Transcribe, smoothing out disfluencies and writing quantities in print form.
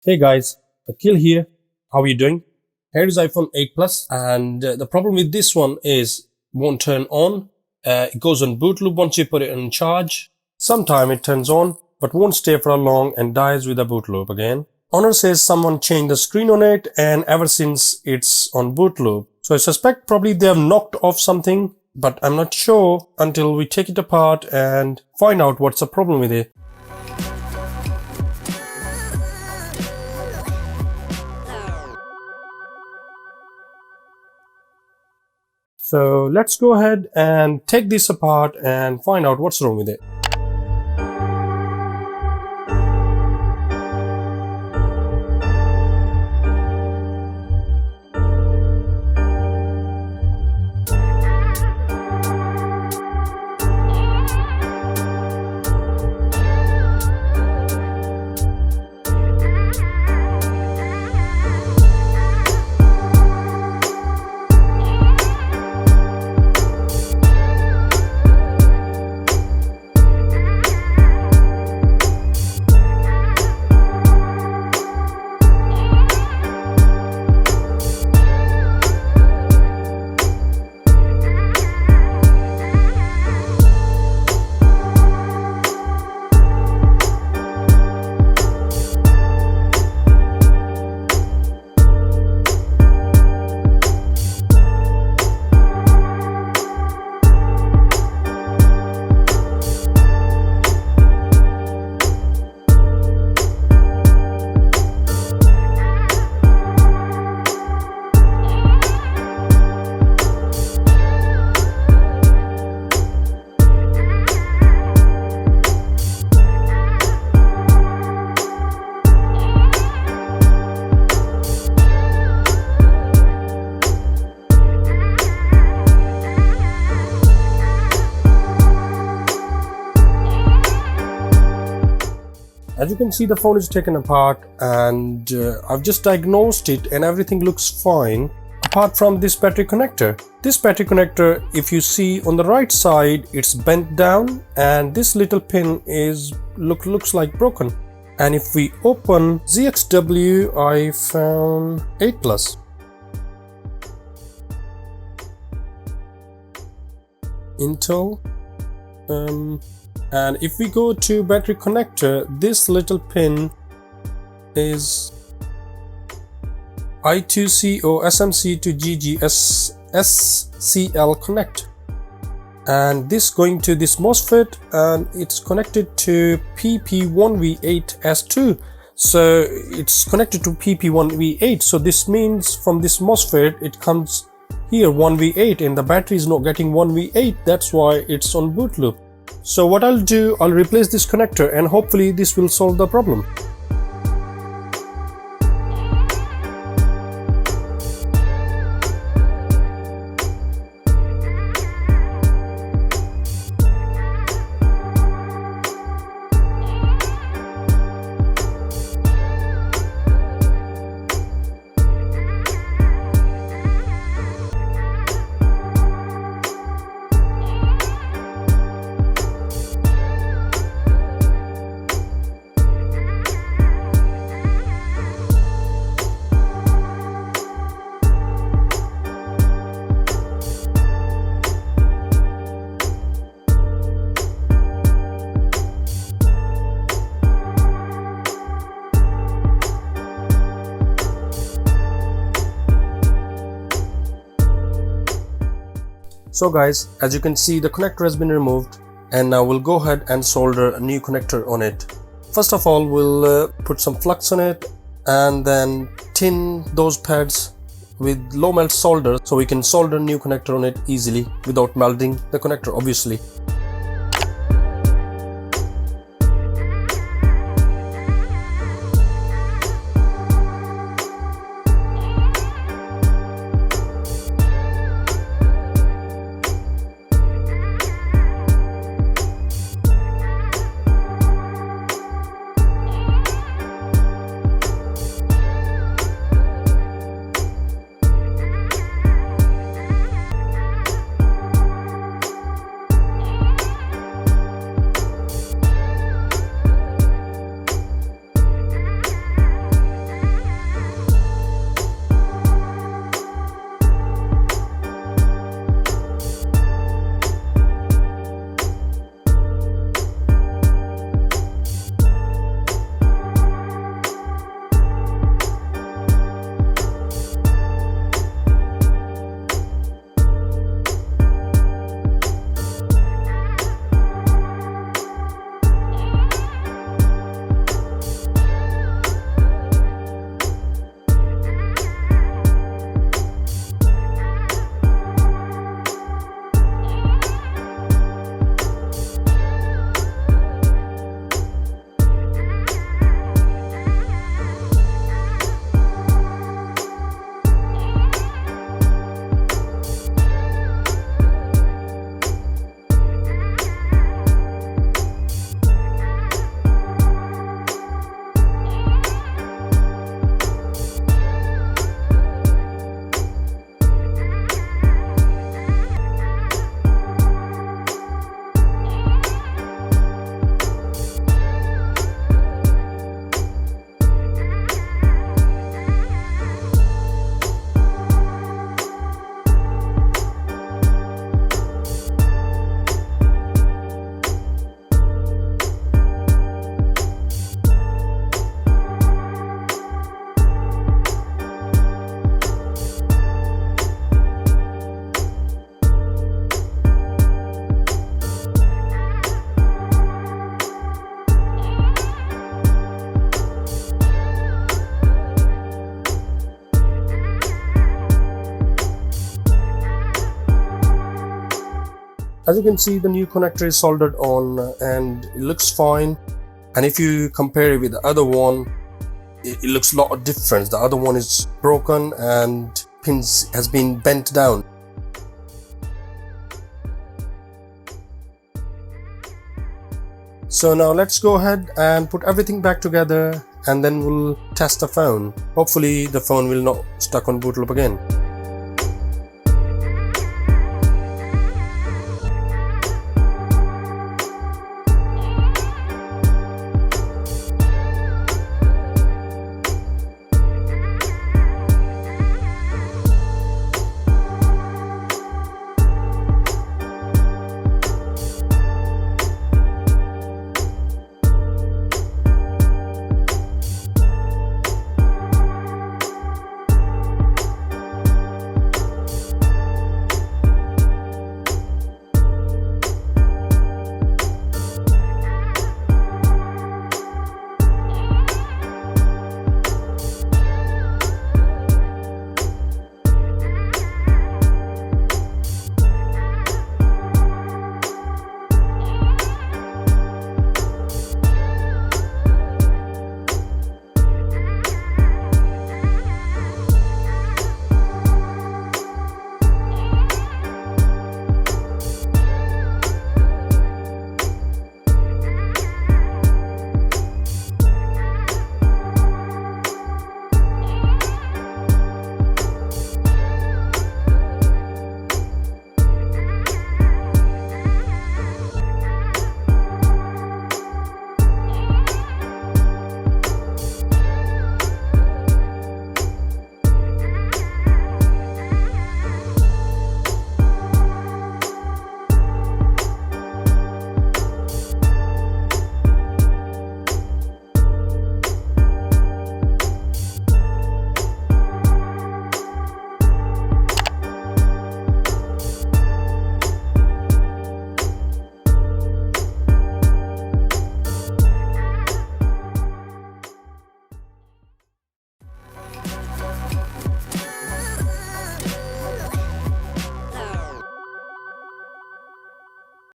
Hey guys, Akil here. How are you doing? Here is iPhone 8 Plus, and the problem with this one is won't turn on. It goes on boot loop once you put it in charge. Sometime it turns on, but won't stay for long and dies with a boot loop again. Owner says someone changed the screen on it, and ever since it's on boot loop. So I suspect probably they have knocked off something, but I'm not sure until we take it apart and find out what's the problem with it. So let's go ahead and take this apart and find out what's wrong with it. As you can see, the phone is taken apart and I've just diagnosed it and everything looks fine apart from this battery connector. This battery connector, if you see on the right side, it's bent down and this little pin looks like broken. And if we open ZXW iPhone 8 Plus, Intel, and if we go to battery connector, this little pin is I2C or SMC to GGS SCL connect, and this going to this MOSFET and it's connected to PP1V8S2. So it's connected to PP1V8, so this means from this MOSFET it comes here 1V8 and the battery is not getting 1V8. That's why it's on boot loop. So what I'll do, I'll replace this connector and hopefully this will solve the problem. So guys, as you can see, the connector has been removed and now we'll go ahead and solder a new connector on it. First of all, we'll put some flux on it and then tin those pads with low melt solder so we can solder a new connector on it easily without melting the connector obviously. As you can see, the new connector is soldered on and it looks fine. And if you compare it with the other one, it looks a lot of difference. The other one is broken and pins has been bent down. So now let's go ahead and put everything back together and then we'll test the phone. Hopefully the phone will not stuck on boot loop again.